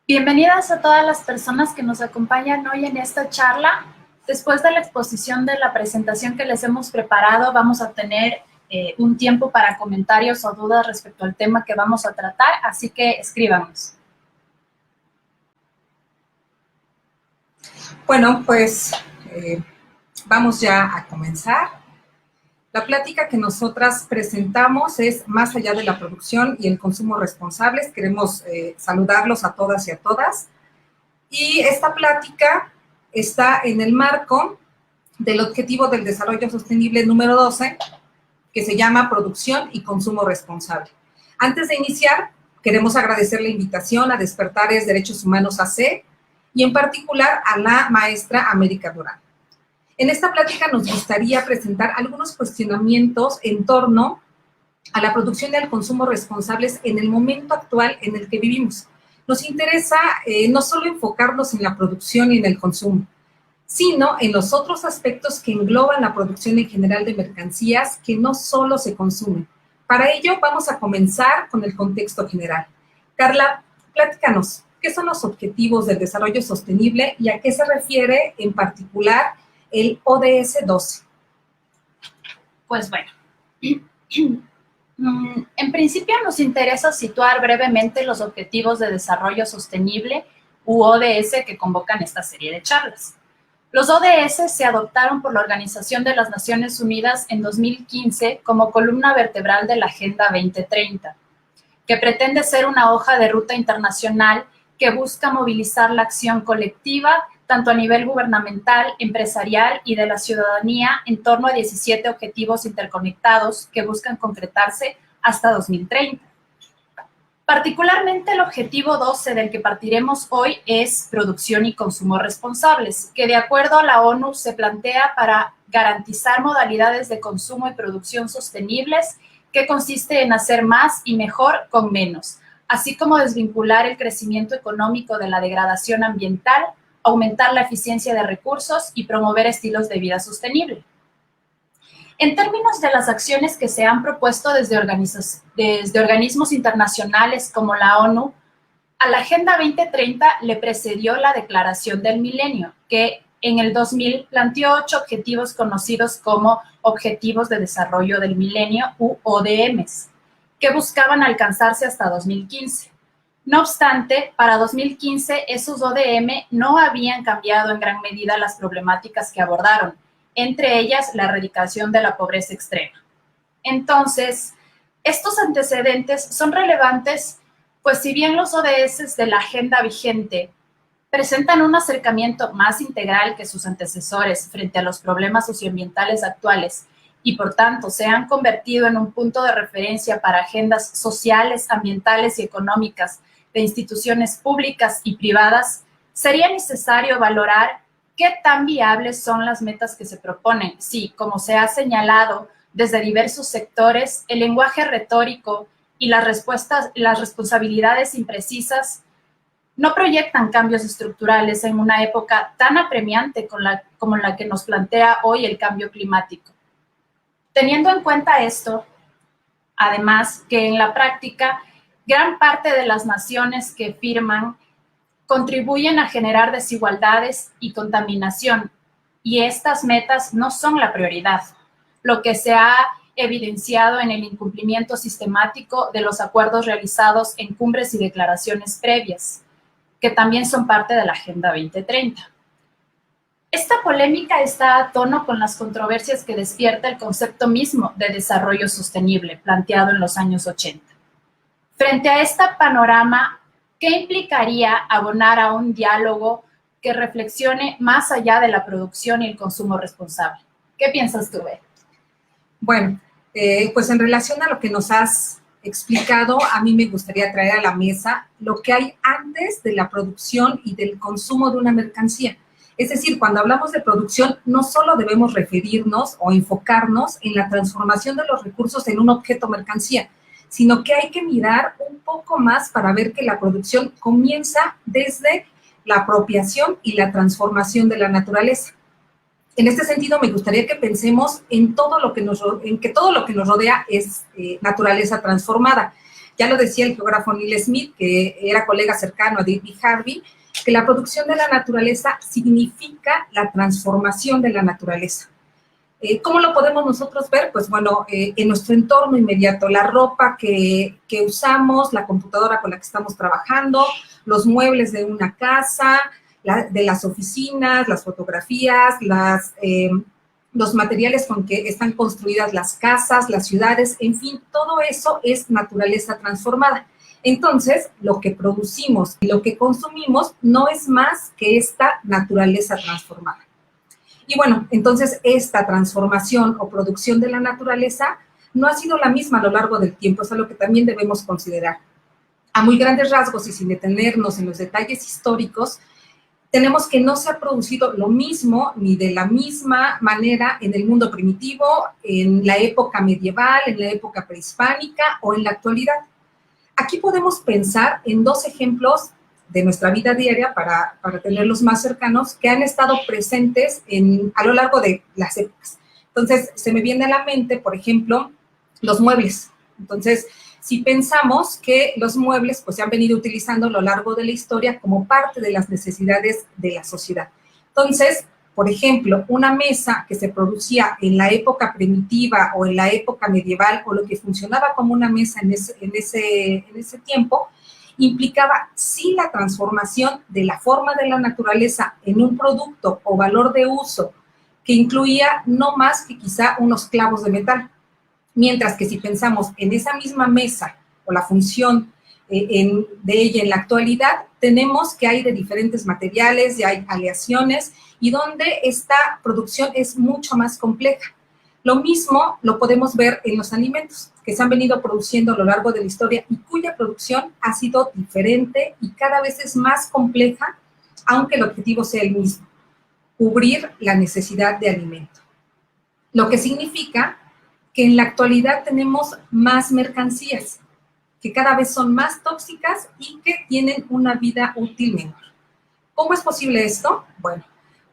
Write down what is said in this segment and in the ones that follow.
Bienvenidas a todas las personas que nos acompañan hoy en esta charla. Después de la exposición de la presentación que les hemos preparado, vamos a tener un tiempo para comentarios o dudas respecto al tema que vamos a tratar, así que escríbanos. Bueno, pues vamos ya a comenzar. La plática que nosotras presentamos es Más allá de la producción y el consumo responsables. Queremos saludarlos a todas y a todas. Y esta plática está en el marco del Objetivo del Desarrollo Sostenible número 12, que se llama Producción y Consumo Responsable. Antes de iniciar, queremos agradecer la invitación a Despertares Derechos Humanos AC y en particular a la maestra América Durán. En esta plática nos gustaría presentar algunos cuestionamientos en torno a la producción y al consumo responsables en el momento actual en el que vivimos. Nos interesa no solo enfocarnos en la producción y en el consumo, sino en los otros aspectos que engloban la producción en general de mercancías que no solo se consumen. Para ello vamos a comenzar con el contexto general. Carla, platícanos, ¿qué son los Objetivos del Desarrollo Sostenible y a qué se refiere en particular el ODS 12? Pues bueno, en principio nos interesa situar brevemente los Objetivos de Desarrollo Sostenible u ODS que convocan esta serie de charlas. Los ODS se adoptaron por la Organización de las Naciones Unidas en 2015 como columna vertebral de la Agenda 2030, que pretende ser una hoja de ruta internacional que busca movilizar la acción colectiva, tanto a nivel gubernamental, empresarial y de la ciudadanía, en torno a 17 objetivos interconectados que buscan concretarse hasta 2030. Particularmente el objetivo 12 del que partiremos hoy es producción y consumo responsables, que de acuerdo a la ONU se plantea para garantizar modalidades de consumo y producción sostenibles, que consiste en hacer más y mejor con menos, así como desvincular el crecimiento económico de la degradación ambiental, aumentar la eficiencia de recursos y promover estilos de vida sostenible. En términos de las acciones que se han propuesto desde organismos internacionales como la ONU, a la Agenda 2030 le precedió la Declaración del Milenio, que en el 2000 planteó 8 objetivos conocidos como Objetivos de Desarrollo del Milenio u ODMs, que buscaban alcanzarse hasta 2015. No obstante, para 2015 esos ODM no habían cambiado en gran medida las problemáticas que abordaron, entre ellas la erradicación de la pobreza extrema. Entonces, estos antecedentes son relevantes, pues si bien los ODS de la agenda vigente presentan un acercamiento más integral que sus antecesores frente a los problemas socioambientales actuales y por tanto se han convertido en un punto de referencia para agendas sociales, ambientales y económicas de instituciones públicas y privadas, sería necesario valorar qué tan viables son las metas que se proponen. Sí, como se ha señalado desde diversos sectores, el lenguaje retórico y las responsabilidades imprecisas no proyectan cambios estructurales en una época tan apremiante como la que nos plantea hoy el cambio climático. Teniendo en cuenta esto, además que en la práctica, gran parte de las naciones que firman contribuyen a generar desigualdades y contaminación, y estas metas no son la prioridad, lo que se ha evidenciado en el incumplimiento sistemático de los acuerdos realizados en cumbres y declaraciones previas, que también son parte de la Agenda 2030. Esta polémica está a tono con las controversias que despierta el concepto mismo de desarrollo sostenible planteado en los años 80. Frente a este panorama, ¿qué implicaría abonar a un diálogo que reflexione más allá de la producción y el consumo responsable? ¿Qué piensas tú, Beth? Bueno, pues en relación a lo que nos has explicado, a mí me gustaría traer a la mesa lo que hay antes de la producción y del consumo de una mercancía. Es decir, cuando hablamos de producción, no solo debemos referirnos o enfocarnos en la transformación de los recursos en un objeto mercancía, sino que hay que mirar un poco más para ver que la producción comienza desde la apropiación y la transformación de la naturaleza. En este sentido, me gustaría que pensemos en que todo lo que nos rodea es naturaleza transformada. Ya lo decía el geógrafo Neil Smith, que era colega cercano a David Harvey, que la producción de la naturaleza significa la transformación de la naturaleza. ¿Cómo lo podemos nosotros ver? Pues bueno, en nuestro entorno inmediato, la ropa que usamos, la computadora con la que estamos trabajando, los muebles de una casa, de las oficinas, las fotografías, los materiales con que están construidas las casas, las ciudades, en fin, todo eso es naturaleza transformada. Entonces, lo que producimos y lo que consumimos no es más que esta naturaleza transformada. Y bueno, entonces esta transformación o producción de la naturaleza no ha sido la misma a lo largo del tiempo, es algo que también debemos considerar. A muy grandes rasgos y sin detenernos en los detalles históricos, tenemos que no se ha producido lo mismo ni de la misma manera en el mundo primitivo, en la época medieval, en la época prehispánica o en la actualidad. Aquí podemos pensar en dos ejemplos de nuestra vida diaria para tenerlos más cercanos, que han estado presentes a lo largo de las épocas. Entonces, se me viene a la mente, por ejemplo, los muebles. Entonces, si pensamos que los muebles pues, se han venido utilizando a lo largo de la historia como parte de las necesidades de la sociedad. Entonces, por ejemplo, una mesa que se producía en la época primitiva o en la época medieval, o lo que funcionaba como una mesa en ese tiempo, implicaba sí la transformación de la forma de la naturaleza en un producto o valor de uso que incluía no más que quizá unos clavos de metal. Mientras que si pensamos en esa misma mesa o la función de ella en la actualidad, tenemos que hay de diferentes materiales, ya hay aleaciones y donde esta producción es mucho más compleja. Lo mismo lo podemos ver en los alimentos que se han venido produciendo a lo largo de la historia y cuya producción ha sido diferente y cada vez es más compleja, aunque el objetivo sea el mismo, cubrir la necesidad de alimento. Lo que significa que en la actualidad tenemos más mercancías, que cada vez son más tóxicas y que tienen una vida útil menor. ¿Cómo es posible esto? Bueno,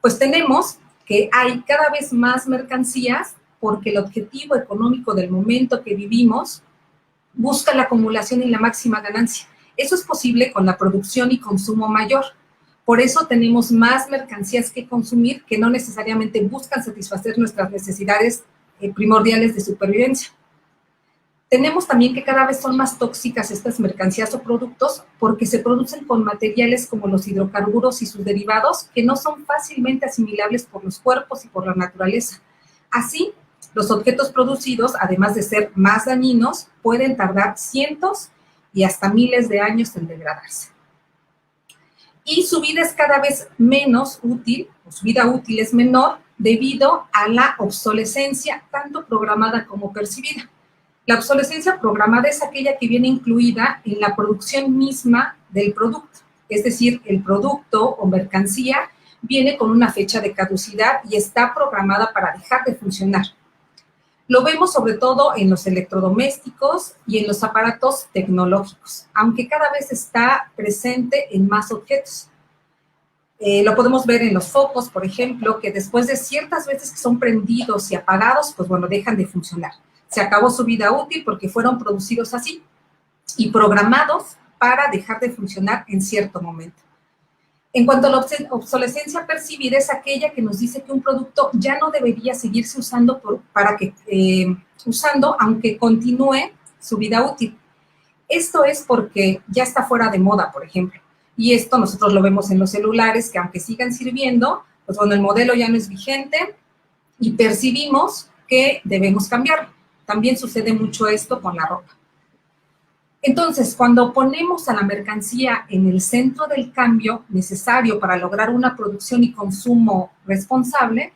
pues tenemos que hay cada vez más mercancías porque el objetivo económico del momento que vivimos busca la acumulación y la máxima ganancia. Eso es posible con la producción y consumo mayor. Por eso tenemos más mercancías que consumir que no necesariamente buscan satisfacer nuestras necesidades primordiales de supervivencia. Tenemos también que cada vez son más tóxicas estas mercancías o productos porque se producen con materiales como los hidrocarburos y sus derivados que no son fácilmente asimilables por los cuerpos y por la naturaleza. Así, los objetos producidos, además de ser más dañinos, pueden tardar cientos y hasta miles de años en degradarse. Y su vida es cada vez menos útil, o su vida útil es menor, debido a la obsolescencia, tanto programada como percibida. La obsolescencia programada es aquella que viene incluida en la producción misma del producto, es decir, el producto o mercancía viene con una fecha de caducidad y está programada para dejar de funcionar. Lo vemos sobre todo en los electrodomésticos y en los aparatos tecnológicos, aunque cada vez está presente en más objetos. Lo podemos ver en los focos, por ejemplo, que después de ciertas veces que son prendidos y apagados, pues bueno, dejan de funcionar. Se acabó su vida útil porque fueron producidos así y programados para dejar de funcionar en cierto momento. En cuanto a la obsolescencia percibida, es aquella que nos dice que un producto ya no debería seguirse usando aunque continúe su vida útil. Esto es porque ya está fuera de moda, por ejemplo. Y esto nosotros lo vemos en los celulares, que aunque sigan sirviendo, pues bueno, el modelo ya no es vigente y percibimos que debemos cambiarlo. También sucede mucho esto con la ropa. Entonces, cuando ponemos a la mercancía en el centro del cambio necesario para lograr una producción y consumo responsable,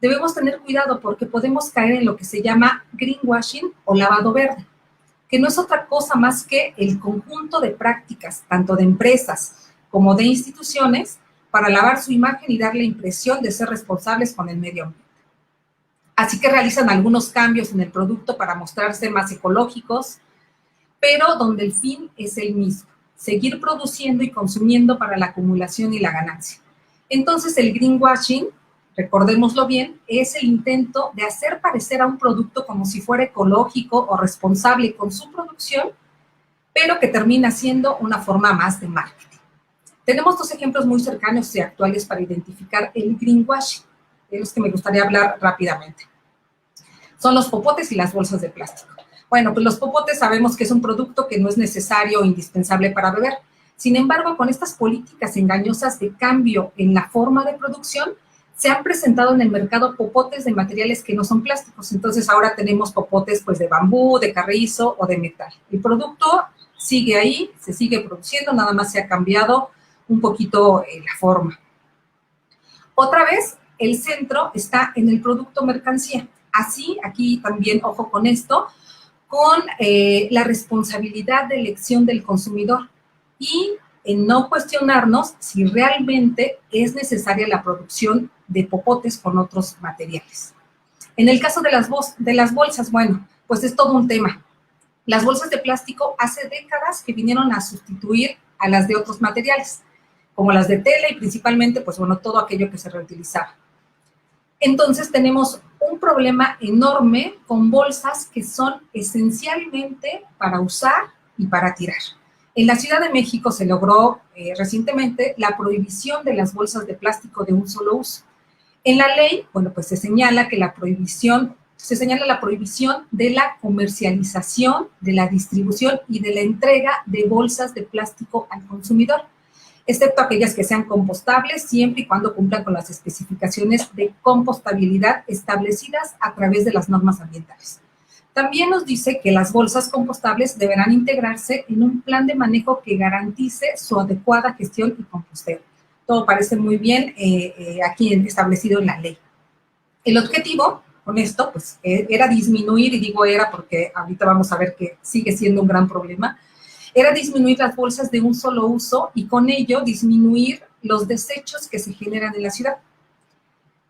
debemos tener cuidado porque podemos caer en lo que se llama greenwashing o lavado verde, que no es otra cosa más que el conjunto de prácticas, tanto de empresas como de instituciones, para lavar su imagen y dar la impresión de ser responsables con el medio ambiente. Así que realizan algunos cambios en el producto para mostrarse más ecológicos, pero donde el fin es el mismo, seguir produciendo y consumiendo para la acumulación y la ganancia. Entonces, el greenwashing, recordémoslo bien, es el intento de hacer parecer a un producto como si fuera ecológico o responsable con su producción, pero que termina siendo una forma más de marketing. Tenemos dos ejemplos muy cercanos y actuales para identificar el greenwashing, de los que me gustaría hablar rápidamente. Son los popotes y las bolsas de plástico. Bueno, pues los popotes sabemos que es un producto que no es necesario o indispensable para beber. Sin embargo, con estas políticas engañosas de cambio en la forma de producción, se han presentado en el mercado popotes de materiales que no son plásticos. Entonces, ahora tenemos popotes pues de bambú, de carrizo o de metal. El producto sigue ahí, se sigue produciendo, nada más se ha cambiado un poquito la forma. Otra vez, el centro está en el producto mercancía. Así, aquí también, ojo con esto, con la responsabilidad de elección del consumidor y en no cuestionarnos si realmente es necesaria la producción de popotes con otros materiales. En el caso de las bolsas, bueno, pues es todo un tema. Las bolsas de plástico hace décadas que vinieron a sustituir a las de otros materiales, como las de tela y principalmente, pues bueno, todo aquello que se reutilizaba. Entonces tenemos un problema enorme con bolsas que son esencialmente para usar y para tirar. En la Ciudad de México se logró recientemente la prohibición de las bolsas de plástico de un solo uso. En la ley, bueno, pues se señala la prohibición de la comercialización, de la distribución y de la entrega de bolsas de plástico al consumidor, excepto aquellas que sean compostables, siempre y cuando cumplan con las especificaciones de compostabilidad establecidas a través de las normas ambientales. También nos dice que las bolsas compostables deberán integrarse en un plan de manejo que garantice su adecuada gestión y composteo. Todo parece muy bien aquí establecido en la ley. El objetivo con esto, pues, era disminuir, y digo era porque ahorita vamos a ver que sigue siendo un gran problema, era disminuir las bolsas de un solo uso y con ello disminuir los desechos que se generan en la ciudad.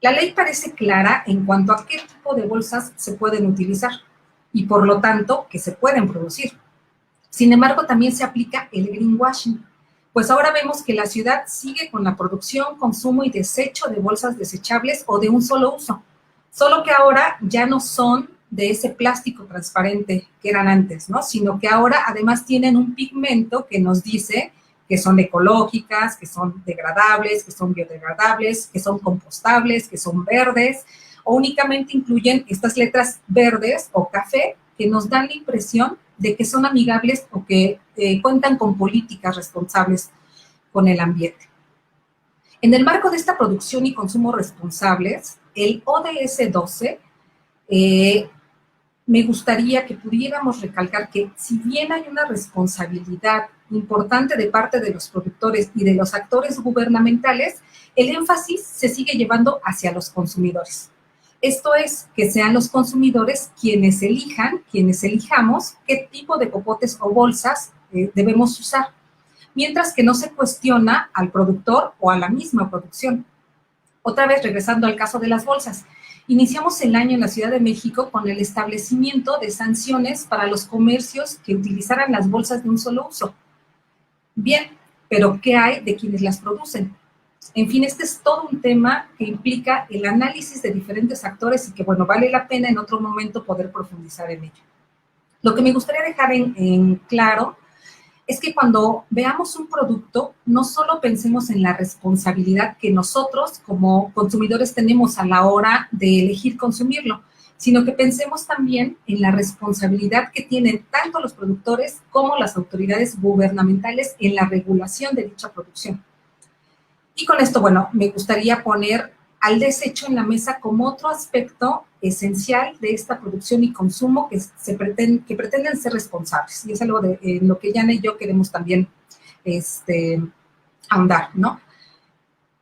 La ley parece clara en cuanto a qué tipo de bolsas se pueden utilizar y por lo tanto que se pueden producir. Sin embargo, también se aplica el greenwashing, pues ahora vemos que la ciudad sigue con la producción, consumo y desecho de bolsas desechables o de un solo uso, solo que ahora ya no son de ese plástico transparente que eran antes, ¿no? Sino que ahora además tienen un pigmento que nos dice que son ecológicas, que son degradables, que son biodegradables, que son compostables, que son verdes, o únicamente incluyen estas letras verdes o café que nos dan la impresión de que son amigables o que cuentan con políticas responsables con el ambiente. En el marco de esta producción y consumo responsables, el ODS 12 me gustaría que pudiéramos recalcar que si bien hay una responsabilidad importante de parte de los productores y de los actores gubernamentales, el énfasis se sigue llevando hacia los consumidores. Esto es, que sean los consumidores quienes elijamos qué tipo de popotes o bolsas debemos usar, mientras que no se cuestiona al productor o a la misma producción. Otra vez, regresando al caso de las bolsas, iniciamos el año en la Ciudad de México con el establecimiento de sanciones para los comercios que utilizaran las bolsas de un solo uso. Bien, pero ¿qué hay de quienes las producen? En fin, este es todo un tema que implica el análisis de diferentes actores y que, bueno, vale la pena en otro momento poder profundizar en ello. Lo que me gustaría dejar en claro es que cuando veamos un producto, no solo pensemos en la responsabilidad que nosotros como consumidores tenemos a la hora de elegir consumirlo, sino que pensemos también en la responsabilidad que tienen tanto los productores como las autoridades gubernamentales en la regulación de dicha producción. Y con esto, bueno, me gustaría poner al desecho en la mesa como otro aspecto esencial de esta producción y consumo que pretenden ser responsables. Y es algo en lo que Yana y yo queremos también ahondar, ¿no?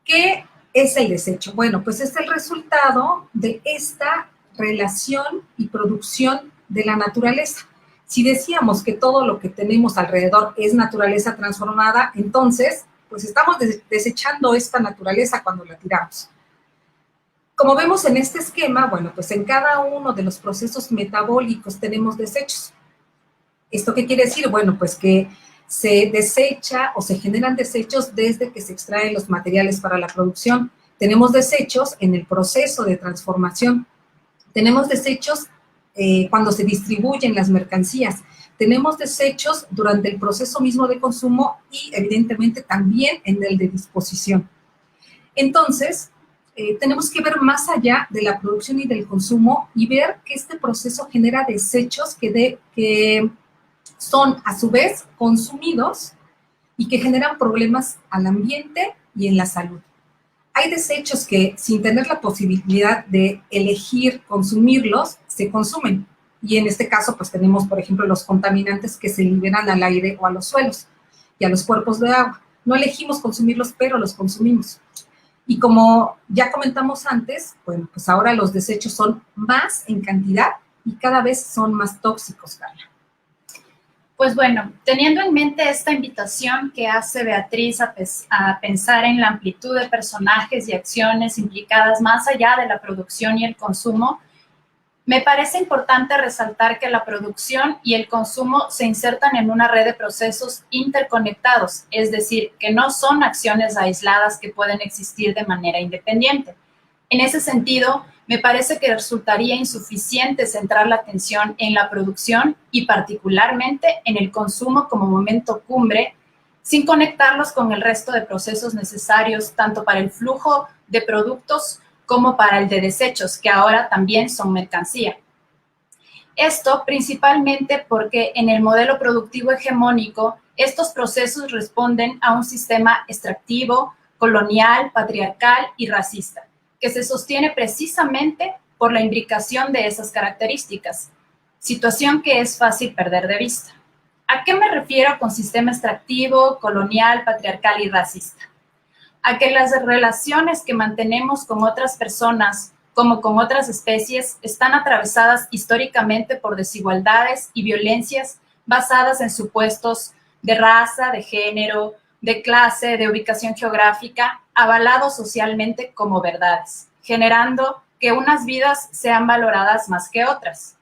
¿Qué es el desecho? Bueno, pues es el resultado de esta relación y producción de la naturaleza. Si decíamos que todo lo que tenemos alrededor es naturaleza transformada, entonces, pues estamos desechando esta naturaleza cuando la tiramos. Como vemos en este esquema, bueno, pues en cada uno de los procesos metabólicos tenemos desechos. ¿Esto qué quiere decir? Bueno, pues que se desecha o se generan desechos desde que se extraen los materiales para la producción. Tenemos desechos en el proceso de transformación. Tenemos desechos cuando se distribuyen las mercancías. tenemos desechos durante el proceso mismo de consumo y evidentemente también en el de disposición. Entonces, tenemos que ver más allá de la producción y del consumo y ver que este proceso genera desechos que son a su vez consumidos y que generan problemas al ambiente y en la salud. Hay desechos que sin tener la posibilidad de elegir consumirlos, se consumen. Y en este caso, pues tenemos, por ejemplo, los contaminantes que se liberan al aire o a los suelos y a los cuerpos de agua. No elegimos consumirlos, pero los consumimos. Y como ya comentamos antes, bueno, pues ahora los desechos son más en cantidad y cada vez son más tóxicos, Carla. Pues bueno, teniendo en mente esta invitación que hace Beatriz a pensar en la amplitud de personajes y acciones implicadas más allá de la producción y el consumo, me parece importante resaltar que la producción y el consumo se insertan en una red de procesos interconectados, es decir, que no son acciones aisladas que pueden existir de manera independiente. En ese sentido, me parece que resultaría insuficiente centrar la atención en la producción y particularmente en el consumo como momento cumbre, sin conectarlos con el resto de procesos necesarios tanto para el flujo de productos como para el de desechos, que ahora también son mercancía. Esto principalmente porque en el modelo productivo hegemónico, estos procesos responden a un sistema extractivo, colonial, patriarcal y racista, que se sostiene precisamente por la imbricación de esas características, situación que es fácil perder de vista. ¿A qué me refiero con sistema extractivo, colonial, patriarcal y racista? A que las relaciones que mantenemos con otras personas, como con otras especies, están atravesadas históricamente por desigualdades y violencias basadas en supuestos de raza, de género, de clase, de ubicación geográfica, avalados socialmente como verdades, generando que unas vidas sean valoradas más que otras.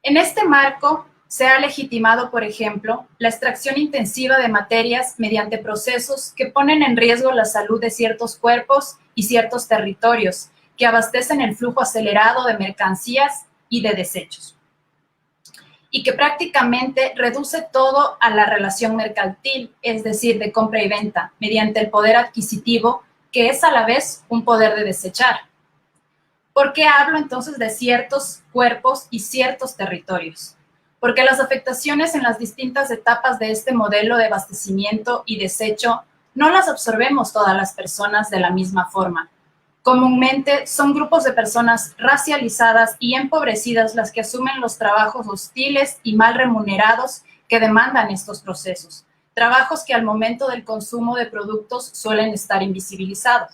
En este marco, se ha legitimado, por ejemplo, la extracción intensiva de materias mediante procesos que ponen en riesgo la salud de ciertos cuerpos y ciertos territorios, que abastecen el flujo acelerado de mercancías y de desechos, y que prácticamente reduce todo a la relación mercantil, es decir, de compra y venta, mediante el poder adquisitivo, que es a la vez un poder de desechar. ¿Por qué hablo entonces de ciertos cuerpos y ciertos territorios? Porque las afectaciones en las distintas etapas de este modelo de abastecimiento y desecho no las absorbemos todas las personas de la misma forma. Comúnmente son grupos de personas racializadas y empobrecidas las que asumen los trabajos hostiles y mal remunerados que demandan estos procesos, trabajos que al momento del consumo de productos suelen estar invisibilizados.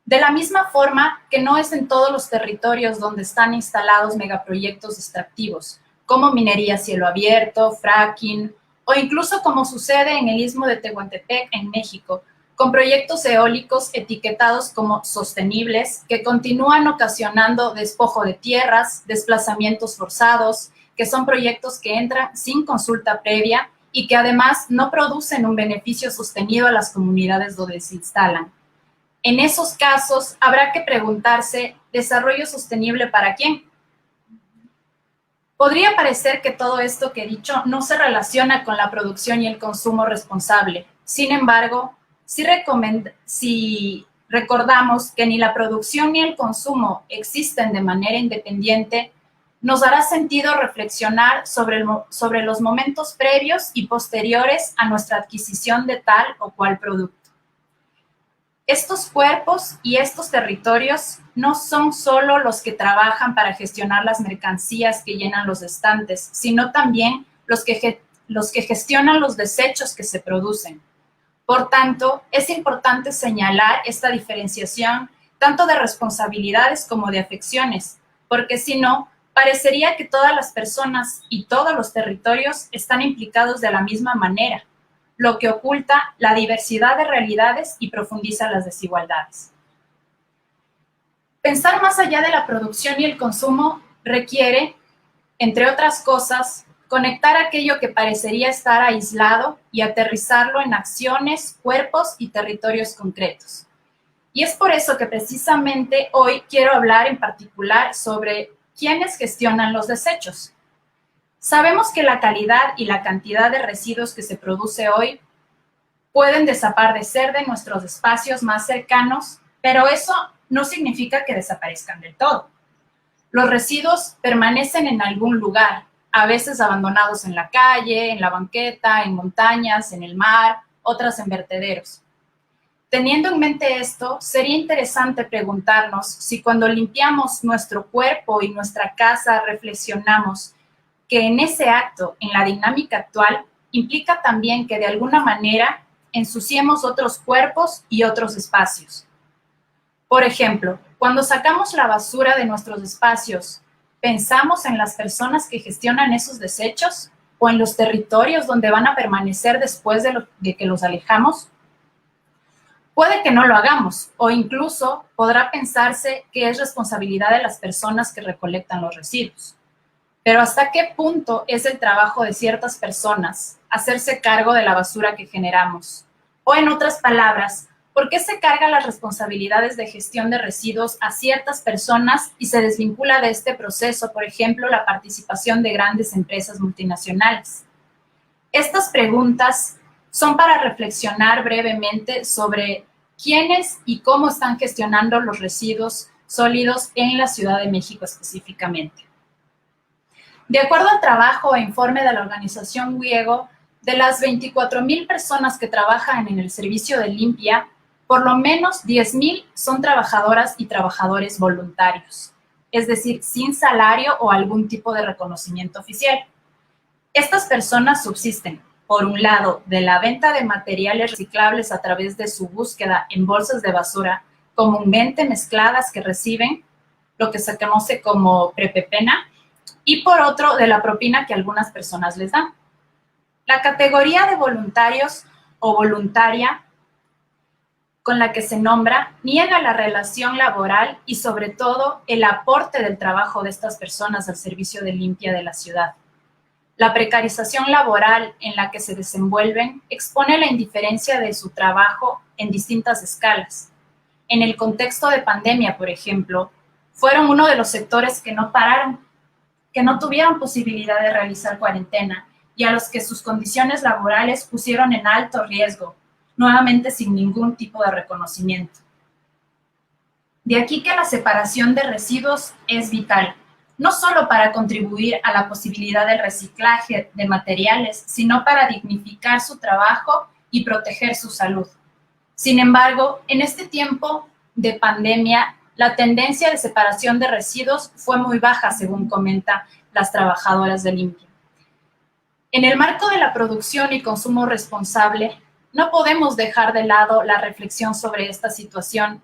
De la misma forma que no es en todos los territorios donde están instalados megaproyectos extractivos, como minería a cielo abierto, fracking, o incluso como sucede en el Istmo de Tehuantepec, en México, con proyectos eólicos etiquetados como sostenibles que continúan ocasionando despojo de tierras, desplazamientos forzados, que son proyectos que entran sin consulta previa y que además no producen un beneficio sostenido a las comunidades donde se instalan. En esos casos, habrá que preguntarse, ¿desarrollo sostenible para quién? Podría parecer que todo esto que he dicho no se relaciona con la producción y el consumo responsable. Sin embargo, si recordamos que ni la producción ni el consumo existen de manera independiente, nos dará sentido reflexionar sobre los momentos previos y posteriores a nuestra adquisición de tal o cual producto. Estos cuerpos y estos territorios no son solo los que trabajan para gestionar las mercancías que llenan los estantes, sino también los que gestionan los desechos que se producen. Por tanto, es importante señalar esta diferenciación tanto de responsabilidades como de afecciones, porque si no, parecería que todas las personas y todos los territorios están implicados de la misma manera, lo que oculta la diversidad de realidades y profundiza las desigualdades. Pensar más allá de la producción y el consumo requiere, entre otras cosas, conectar aquello que parecería estar aislado y aterrizarlo en acciones, cuerpos y territorios concretos. Y es por eso que precisamente hoy quiero hablar en particular sobre quiénes gestionan los desechos. Sabemos que la calidad y la cantidad de residuos que se produce hoy pueden desaparecer de nuestros espacios más cercanos, pero eso no significa que desaparezcan del todo. Los residuos permanecen en algún lugar, a veces abandonados en la calle, en la banqueta, en montañas, en el mar, otras en vertederos. Teniendo en mente esto, sería interesante preguntarnos si cuando limpiamos nuestro cuerpo y nuestra casa reflexionamos que en ese acto, en la dinámica actual, implica también que de alguna manera ensuciemos otros cuerpos y otros espacios. Por ejemplo, cuando sacamos la basura de nuestros espacios, ¿pensamos en las personas que gestionan esos desechos o en los territorios donde van a permanecer después de que los alejamos? Puede que no lo hagamos, o incluso podrá pensarse que es responsabilidad de las personas que recolectan los residuos. Pero ¿hasta qué punto es el trabajo de ciertas personas hacerse cargo de la basura que generamos? O en otras palabras, ¿por qué se cargan las responsabilidades de gestión de residuos a ciertas personas y se desvincula de este proceso, por ejemplo, la participación de grandes empresas multinacionales? Estas preguntas son para reflexionar brevemente sobre quiénes y cómo están gestionando los residuos sólidos en la Ciudad de México específicamente. De acuerdo al trabajo e informe de la organización WIEGO, de las 24,000 personas que trabajan en el servicio de limpia, por lo menos 10,000 son trabajadoras y trabajadores voluntarios, es decir, sin salario o algún tipo de reconocimiento oficial. Estas personas subsisten, por un lado, de la venta de materiales reciclables a través de su búsqueda en bolsas de basura, comúnmente mezcladas que reciben, lo que se conoce como prepepena, y por otro, de la propina que algunas personas les dan. La categoría de voluntarios o voluntaria con la que se nombra niega la relación laboral y sobre todo el aporte del trabajo de estas personas al servicio de limpia de la ciudad. La precarización laboral en la que se desenvuelven expone la indiferencia de su trabajo en distintas escalas. En el contexto de pandemia, por ejemplo, fueron uno de los sectores que no pararon, que no tuvieron posibilidad de realizar cuarentena y a los que sus condiciones laborales pusieron en alto riesgo, nuevamente sin ningún tipo de reconocimiento. De aquí que la separación de residuos es vital, no solo para contribuir a la posibilidad del reciclaje de materiales, sino para dignificar su trabajo y proteger su salud. Sin embargo, en este tiempo de pandemia, la tendencia de separación de residuos fue muy baja, según comentan las trabajadoras de limpia. En el marco de la producción y consumo responsable, no podemos dejar de lado la reflexión sobre esta situación.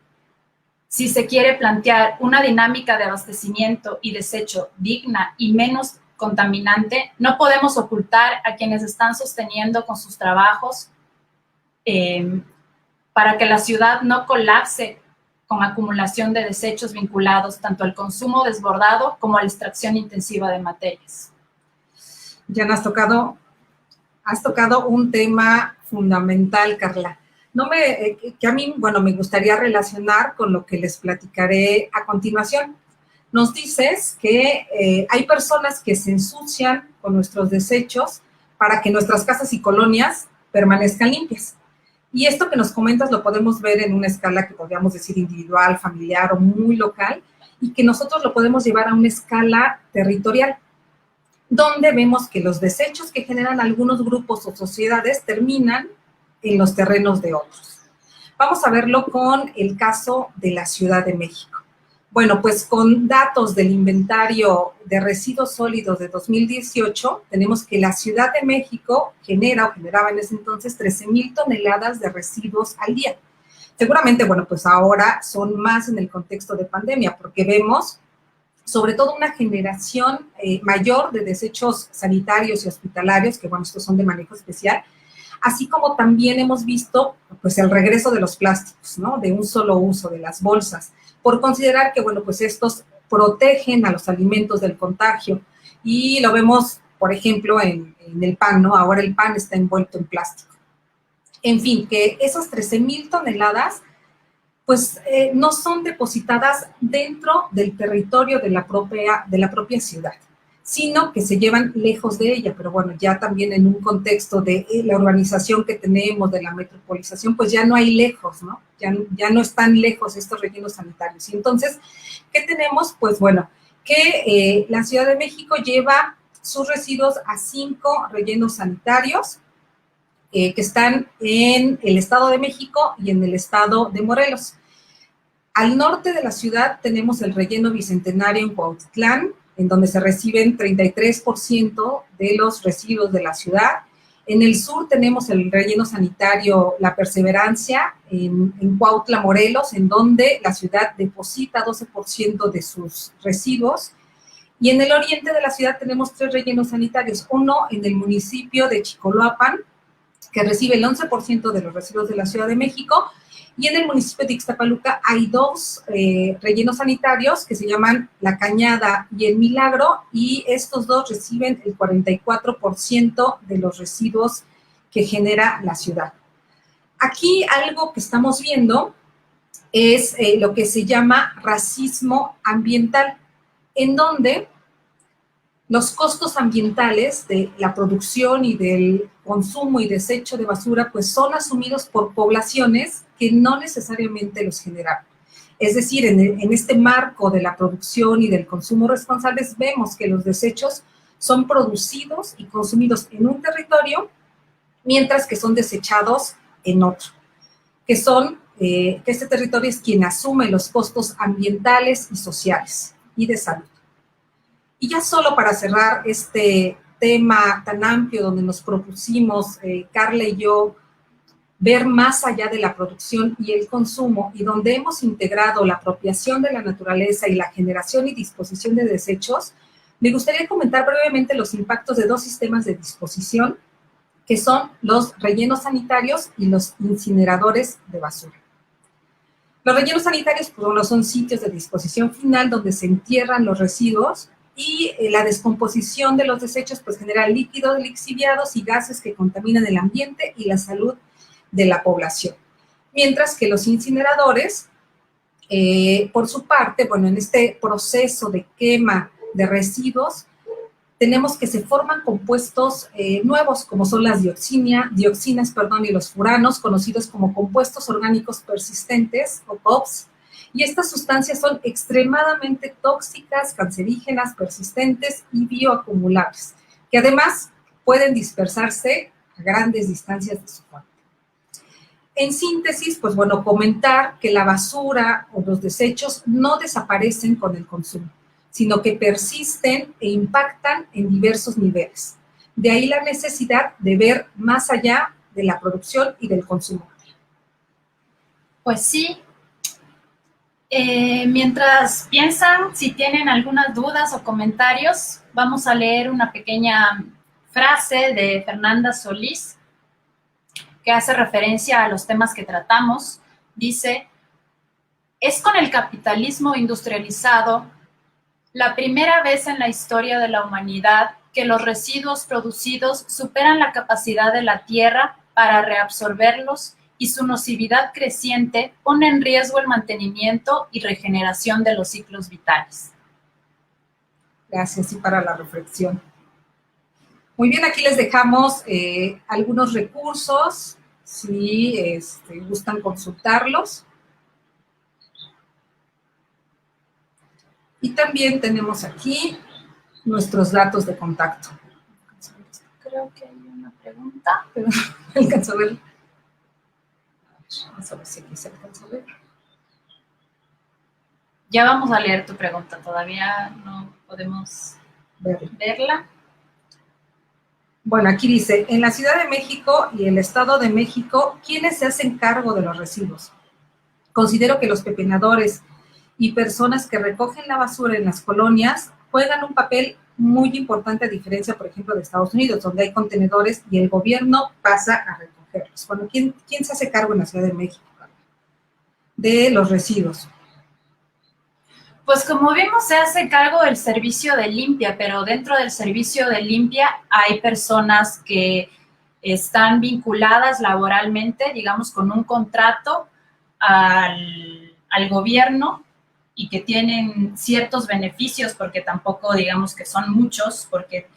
Si se quiere plantear una dinámica de abastecimiento y desecho digna y menos contaminante, no podemos ocultar a quienes están sosteniendo con sus trabajos para que la ciudad no colapse con acumulación de desechos vinculados tanto al consumo desbordado como a la extracción intensiva de materias. Ya has tocado un tema fundamental, Carla. Que a mí, me gustaría relacionar con lo que les platicaré a continuación. Nos dices que hay personas que se ensucian con nuestros desechos para que nuestras casas y colonias permanezcan limpias. Y esto que nos comentas lo podemos ver en una escala que podríamos decir individual, familiar o muy local, y que nosotros lo podemos llevar a una escala territorial, donde vemos que los desechos que generan algunos grupos o sociedades terminan en los terrenos de otros. Vamos a verlo con el caso de la Ciudad de México. Bueno, pues con datos del inventario de residuos sólidos de 2018, tenemos que la Ciudad de México generaba en ese entonces 13,000 toneladas de residuos al día. Seguramente, pues ahora son más en el contexto de pandemia, porque vemos sobre todo una generación mayor de desechos sanitarios y hospitalarios, que estos son de manejo especial, así como también hemos visto pues el regreso de los plásticos, ¿no? De un solo uso, de las bolsas, por considerar que, pues estos protegen a los alimentos del contagio. Y lo vemos, por ejemplo, en el pan, ¿no? Ahora el pan está envuelto en plástico. En fin, que esas 13,000 toneladas, pues no son depositadas dentro del territorio de la propia ciudad, sino que se llevan lejos de ella, pero bueno, ya también en un contexto de la urbanización que tenemos, de la metropolización, pues ya no hay lejos, ¿no? Ya no están lejos estos rellenos sanitarios. Y entonces, ¿qué tenemos? Pues bueno, que la Ciudad de México lleva sus residuos a 5 rellenos sanitarios que están en el Estado de México y en el Estado de Morelos. Al norte de la ciudad tenemos el relleno bicentenario en Cuautitlán, en donde se reciben 33% de los residuos de la ciudad. En el sur tenemos el relleno sanitario La Perseverancia, en Cuautla, Morelos, en donde la ciudad deposita 12% de sus residuos. Y en el oriente de la ciudad tenemos 3 rellenos sanitarios, uno en el municipio de Chicoloapan, que recibe el 11% de los residuos de la Ciudad de México, y en el municipio de Ixtapaluca hay 2 rellenos sanitarios que se llaman La Cañada y El Milagro, y estos 2 reciben el 44% de los residuos que genera la ciudad. Aquí algo que estamos viendo es lo que se llama racismo ambiental, en donde los costos ambientales de la producción y del consumo y desecho de basura pues son asumidos por poblaciones que no necesariamente los generan. Es decir, en este marco de la producción y del consumo responsables vemos que los desechos son producidos y consumidos en un territorio, mientras que son desechados en otro, que este territorio es quien asume los costos ambientales y sociales y de salud. Y ya solo para cerrar este tema tan amplio donde nos propusimos, Carla y yo, ver más allá de la producción y el consumo, y donde hemos integrado la apropiación de la naturaleza y la generación y disposición de desechos, me gustaría comentar brevemente los impactos de 2 sistemas de disposición, que son los rellenos sanitarios y los incineradores de basura. Los rellenos sanitarios pues, son sitios de disposición final donde se entierran los residuos, y la descomposición de los desechos pues genera líquidos lixiviados y gases que contaminan el ambiente y la salud de la población. Mientras que los incineradores, por su parte, bueno, en este proceso de quema de residuos, tenemos que se forman compuestos nuevos, como son las dioxinas y los furanos, conocidos como compuestos orgánicos persistentes, o COPS, y estas sustancias son extremadamente tóxicas, cancerígenas, persistentes y bioacumulables, que además pueden dispersarse a grandes distancias de su fuente. En síntesis, pues bueno, comentar que la basura o los desechos no desaparecen con el consumo, sino que persisten e impactan en diversos niveles. De ahí la necesidad de ver más allá de la producción y del consumo. Pues sí. Mientras piensan, si tienen algunas dudas o comentarios, vamos a leer una pequeña frase de Fernanda Solís, que hace referencia a los temas que tratamos. Dice: es con el capitalismo industrializado la primera vez en la historia de la humanidad que los residuos producidos superan la capacidad de la Tierra para reabsorberlos, y su nocividad creciente pone en riesgo el mantenimiento y regeneración de los ciclos vitales. Gracias, y para la reflexión. Muy bien, aquí les dejamos algunos recursos, si gustan consultarlos. Y también tenemos aquí nuestros datos de contacto. Creo que hay una pregunta, pero no alcanzo a ver. Vamos a ver si aquí se alcanza a ver. Ya vamos a leer tu pregunta, todavía no podemos verla. Bueno, aquí dice, en la Ciudad de México y el Estado de México, ¿quiénes se hacen cargo de los residuos? Considero que los pepenadores y personas que recogen la basura en las colonias juegan un papel muy importante, a diferencia, por ejemplo, de Estados Unidos, donde hay contenedores y el gobierno pasa a recogerlos. Bueno, ¿quién se hace cargo en la Ciudad de México de los residuos? Pues como vimos, se hace cargo del servicio de limpia, pero dentro del servicio de limpia hay personas que están vinculadas laboralmente, digamos, con un contrato al gobierno, y que tienen ciertos beneficios, porque tampoco digamos que son muchos, porque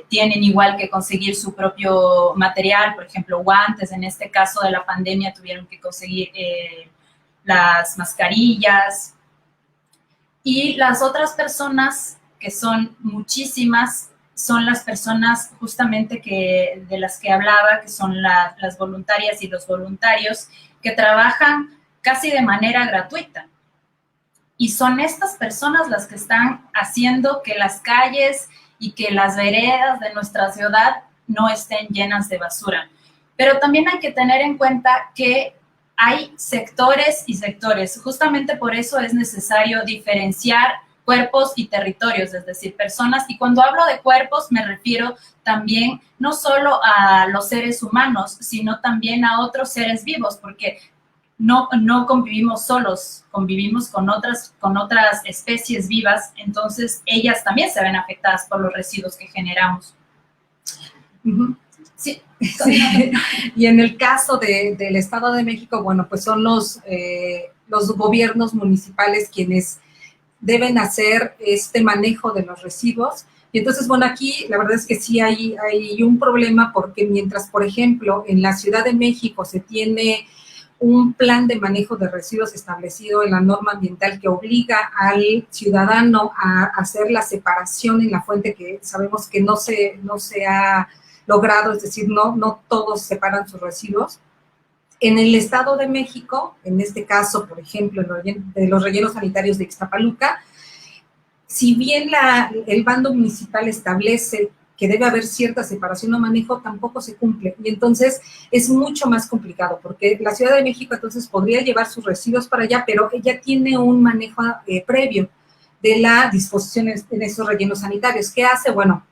tienen igual que conseguir su propio material, por ejemplo, guantes, en este caso de la pandemia tuvieron que conseguir las mascarillas, y las otras personas, que son muchísimas, son las personas justamente de las que hablaba, que son las voluntarias y los voluntarios, que trabajan casi de manera gratuita. Y son estas personas las que están haciendo que las calles y que las veredas de nuestra ciudad no estén llenas de basura. Pero también hay que tener en cuenta que hay sectores y sectores. Justamente por eso es necesario diferenciar cuerpos y territorios, es decir, personas. Y cuando hablo de cuerpos me refiero también no solo a los seres humanos, sino también a otros seres vivos, porque no convivimos solos, convivimos con otras especies vivas, entonces ellas también se ven afectadas por los residuos que generamos. Uh-huh. Sí, sí. Y en el caso del Estado de México, bueno, pues son los gobiernos municipales quienes deben hacer este manejo de los residuos. Y entonces, bueno, aquí la verdad es que sí hay un problema, porque mientras, por ejemplo, en la Ciudad de México se tiene un plan de manejo de residuos establecido en la norma ambiental que obliga al ciudadano a hacer la separación en la fuente, que sabemos que no se ha logrado, es decir, no todos separan sus residuos. En el Estado de México, en este caso, por ejemplo, de los rellenos sanitarios de Ixtapaluca, si bien el bando municipal establece que debe haber cierta separación o manejo, tampoco se cumple. Y entonces es mucho más complicado, porque la Ciudad de México entonces podría llevar sus residuos para allá, pero ella tiene un manejo previo de la disposición en esos rellenos sanitarios. ¿Qué hace? Bueno,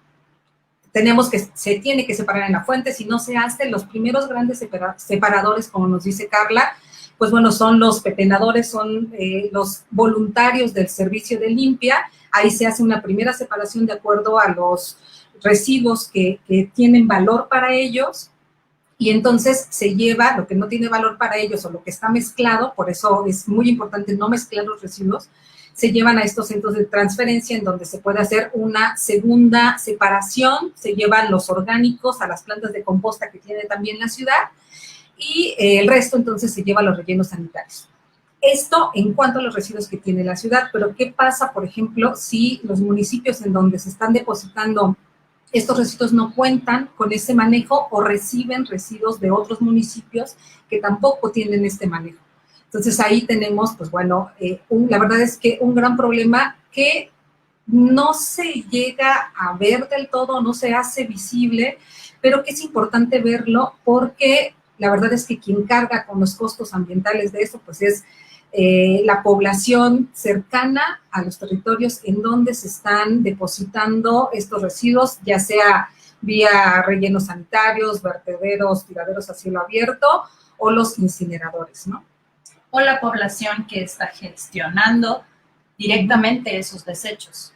se tiene que separar en la fuente. Si no se hace, los primeros grandes separadores, como nos dice Carla, pues bueno, son los pepenadores, son los voluntarios del servicio de limpia. Ahí se hace una primera separación de acuerdo a los residuos que tienen valor para ellos, y entonces se lleva lo que no tiene valor para ellos o lo que está mezclado. Por eso es muy importante no mezclar los residuos. Se llevan a estos centros de transferencia en donde se puede hacer una segunda separación, se llevan los orgánicos a las plantas de composta que tiene también la ciudad, y el resto entonces se lleva a los rellenos sanitarios. Esto en cuanto a los residuos que tiene la ciudad. Pero ¿qué pasa, por ejemplo, si los municipios en donde se están depositando estos residuos no cuentan con ese manejo o reciben residuos de otros municipios que tampoco tienen este manejo? Entonces ahí tenemos, pues bueno, la verdad es que un gran problema que no se llega a ver del todo, no se hace visible, pero que es importante verlo, porque la verdad es que quien carga con los costos ambientales de eso, pues es la población cercana a los territorios en donde se están depositando estos residuos, ya sea vía rellenos sanitarios, vertederos, tiraderos a cielo abierto o los incineradores, ¿no? O la población que está gestionando directamente esos desechos.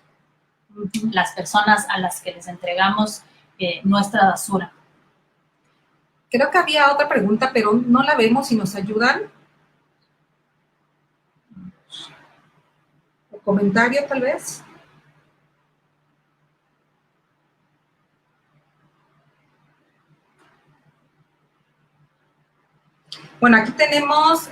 Las personas a las que les entregamos nuestra basura. Creo que había otra pregunta, pero no la vemos. Si nos ayudan. ¿O comentario, tal vez? Bueno, aquí tenemos,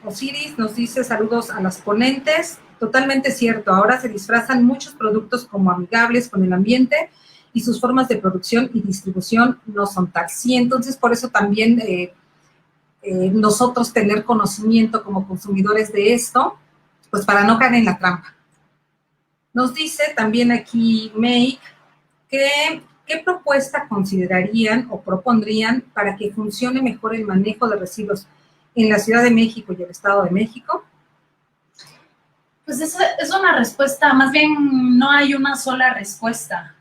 Osiris nos dice saludos a las ponentes. Totalmente cierto, ahora se disfrazan muchos productos como amigables con el ambiente y sus formas de producción y distribución no son tal. Sí, entonces por eso también nosotros tener conocimiento como consumidores de esto, pues para no caer en la trampa. Nos dice también aquí May que ¿qué propuesta considerarían o propondrían para que funcione mejor el manejo de residuos en la Ciudad de México y el Estado de México? Pues es una respuesta, más bien no hay una sola respuesta.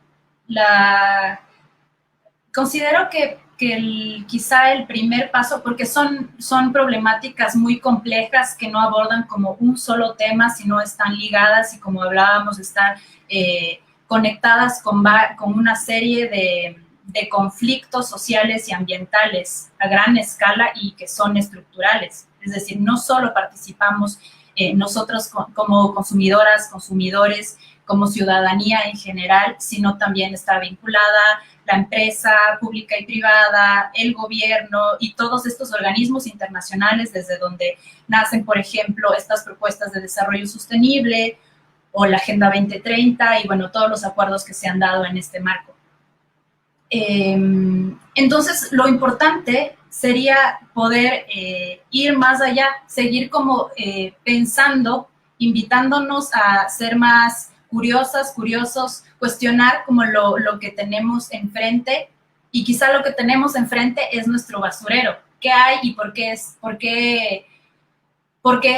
Considero que quizá el primer paso, porque son problemáticas muy complejas que no abordan como un solo tema, sino están ligadas y, como hablábamos, están conectadas con una serie de conflictos sociales y ambientales a gran escala y que son estructurales. Es decir, no solo participamos nosotros como consumidoras, consumidores, como ciudadanía en general, sino también está vinculada la empresa pública y privada, el gobierno y todos estos organismos internacionales desde donde nacen, por ejemplo, estas propuestas de desarrollo sostenible o la Agenda 2030 y, bueno, todos los acuerdos que se han dado en este marco. Entonces, lo importante sería poder ir más allá, seguir como pensando, invitándonos a ser más curiosas, curiosos, cuestionar como lo que tenemos enfrente, y quizá lo que tenemos enfrente es nuestro basurero. ¿Qué hay y por qué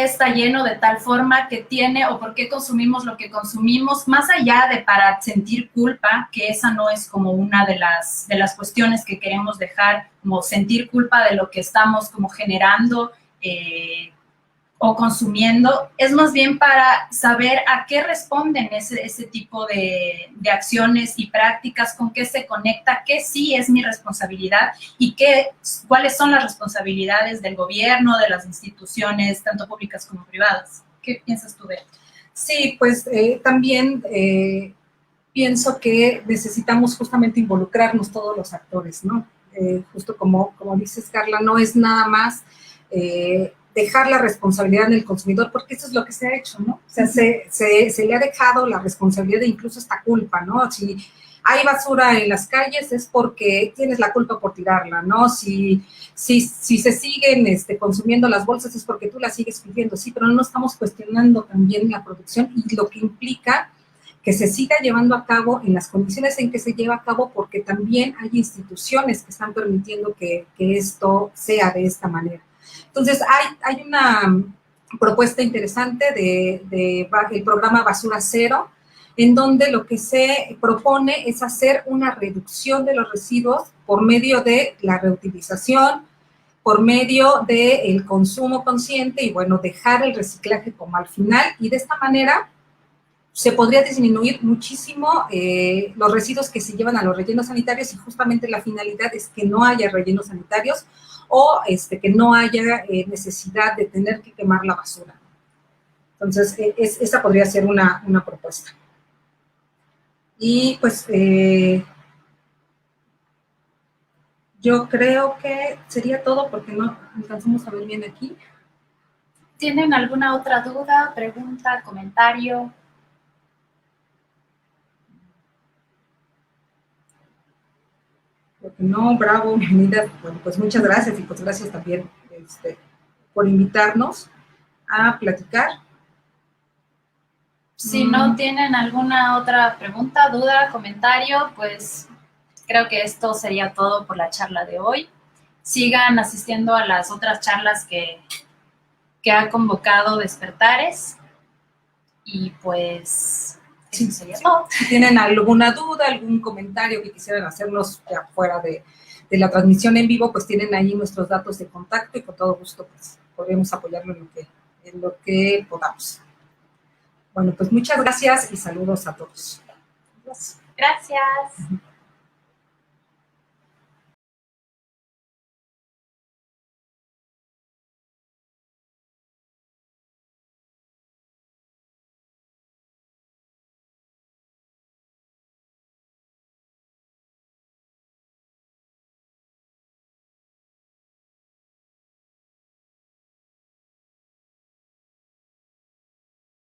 está lleno de tal forma que tiene, o por qué consumimos lo que consumimos, más allá de para sentir culpa, que esa no es como una de las cuestiones que queremos dejar, como sentir culpa de lo que estamos como generando o consumiendo, es más bien para saber a qué responden ese tipo de acciones y prácticas, con qué se conecta, qué sí es mi responsabilidad y cuáles son las responsabilidades del gobierno, de las instituciones, tanto públicas como privadas. ¿Qué piensas tú de esto? Sí, pues también pienso que necesitamos justamente involucrarnos todos los actores, ¿no? Justo como dices, Carla, no es nada más dejar la responsabilidad en el consumidor, porque eso es lo que se ha hecho, ¿no? O sea, se le ha dejado la responsabilidad e incluso esta culpa, ¿no? Si hay basura en las calles es porque tienes la culpa por tirarla, ¿no? Si se siguen consumiendo las bolsas es porque tú las sigues pidiendo, sí, pero no estamos cuestionando también la producción y lo que implica que se siga llevando a cabo en las condiciones en que se lleva a cabo, porque también hay instituciones que están permitiendo que esto sea de esta manera. Entonces, hay una propuesta interesante del programa Basura Cero, en donde lo que se propone es hacer una reducción de los residuos por medio de la reutilización, por medio del consumo consciente y, bueno, dejar el reciclaje como al final, y de esta manera se podría disminuir muchísimo los residuos que se llevan a los rellenos sanitarios, y justamente la finalidad es que no haya rellenos sanitarios o que no haya necesidad de tener que quemar la basura. Entonces, esa podría ser una propuesta. Y pues yo creo que sería todo, porque no alcanzamos a ver bien aquí. ¿Tienen alguna otra duda, pregunta, comentario? No, bravo, bienvenida. Bueno, pues muchas gracias, y pues gracias también por invitarnos a platicar. Si no tienen alguna otra pregunta, duda, comentario, pues creo que esto sería todo por la charla de hoy. Sigan asistiendo a las otras charlas que ha convocado Despertares, y pues eso sería todo. Si tienen alguna duda, algún comentario que quisieran hacernos fuera de la transmisión en vivo, pues tienen ahí nuestros datos de contacto, y con todo gusto pues podremos apoyarlo en lo que podamos. Bueno, pues muchas gracias y saludos a todos. Gracias.